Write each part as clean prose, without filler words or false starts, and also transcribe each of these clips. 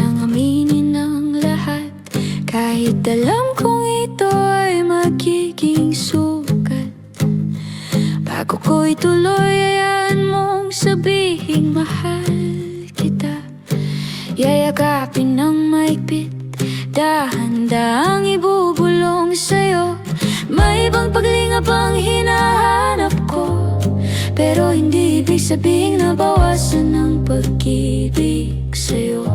nang aminin ang lahat, kahit alam kong ito ay magiging sugat. Bago ko ituloy, hayaan mong sabihing mahal kita. Yayakapin ng maigpit, dahan-dahang ibubulong sa'yo. May ibang paglingap ang hinahanap ko, pero hindi ibig sabihing nabawasan ang pag-ibig sa'yo.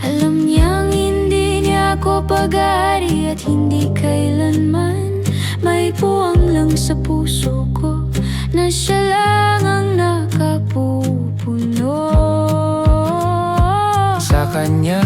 Alam niyang hindi niya ako pag-aari at hindi kailanman may puwang lang sa puso ko na siya lang ang nakapupuno. Sa kanya,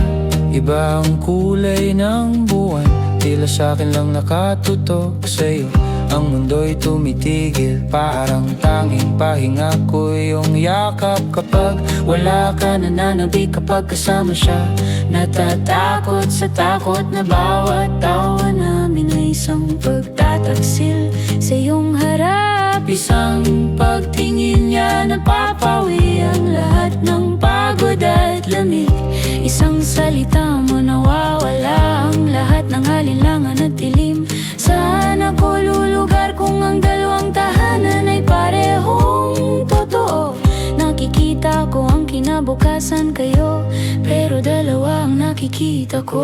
iba ang kulay ng buwan, tila sa'kin lang nakatutok sa'yo. Ang mundo'y tumitigil, parang tanging pahinga ko yung yakap. Kapag wala ka, nananabik kapag kasama siya. Natatakot sa takot na bawat tawa namin ay isang pagtataksil sa iyong harap. Isang pagtingin niya, napapawi ang lahat ng pagod at lamig. Isang salita mo, nawawala ang lahat ng alinlangan at dilim. Saan ako lulugar kung ang dalawang tahanan ay parehong totoo? Nakikita ko ang kinabukasan kayo, pero dalawa ang nakikita ko.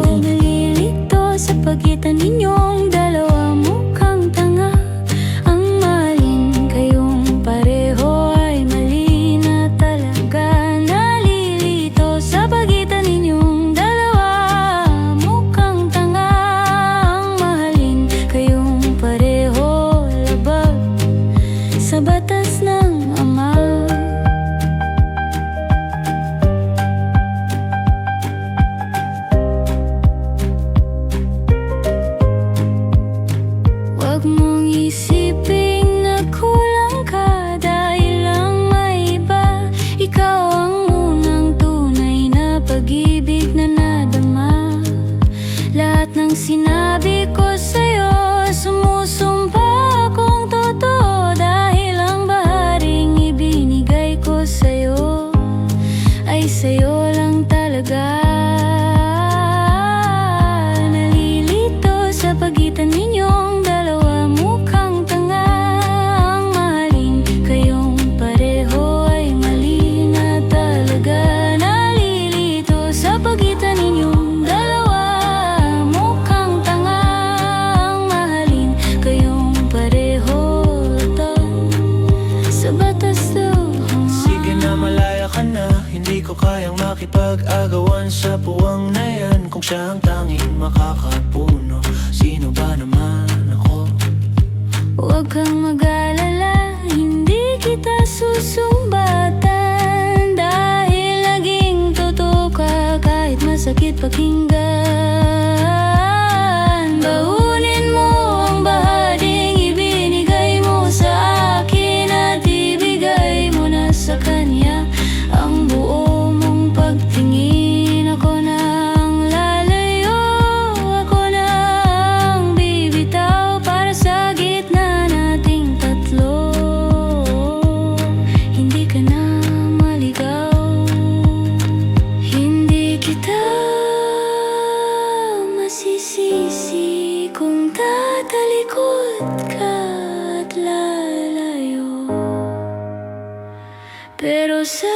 Nalilito sa pagitan ninyong dalawa, mukhang tanga ang mahalin kayong pareho ay mali na talaga. Nalilito sa pagitan ninyong dalawa, mukhang tanga ang mahalin kayong pareho, labag sa batas ng Ama. Huwag mong isiping na kulang ka dahil lang may iba. Ikaw ang unang tunay na pag-ibig na nadama. Lahat ng sinabi ko sa'yo, sumusumpa akong totoo, dahil ang baharing ibinigay ko sa'yo ay sa'yo lang talaga. Nalilito sa pagitan ninyong dalawa, mukhang tanga ang mahalin kayong pareho ay mali na talaga. Nalilito sa pagitan ninyong dalawa, mukhang tanga ang mahalin kayong pareho, labag sa batas ng Ama. Sige na, malaya ka na, hindi ko kayang makipag-agawan sa puwang na yan. Kung siya ang tanging makakapuno, sino ba naman ako? Huwag kang mag-alala, hindi kita susumbatan, dahil naging totoo ka kahit masakit pakinggan. Baunin mo ang bahading ibinigay mo sa akin at ibigay mo na sa kanya ang buo mong pagtingin. Ako na ang lalayo, ako na ang bibitaw para sa gitna nating tatlo. Hindi ka na maligaw, hindi kita masisisi kung tatalikod ka at lalayo. Pero sa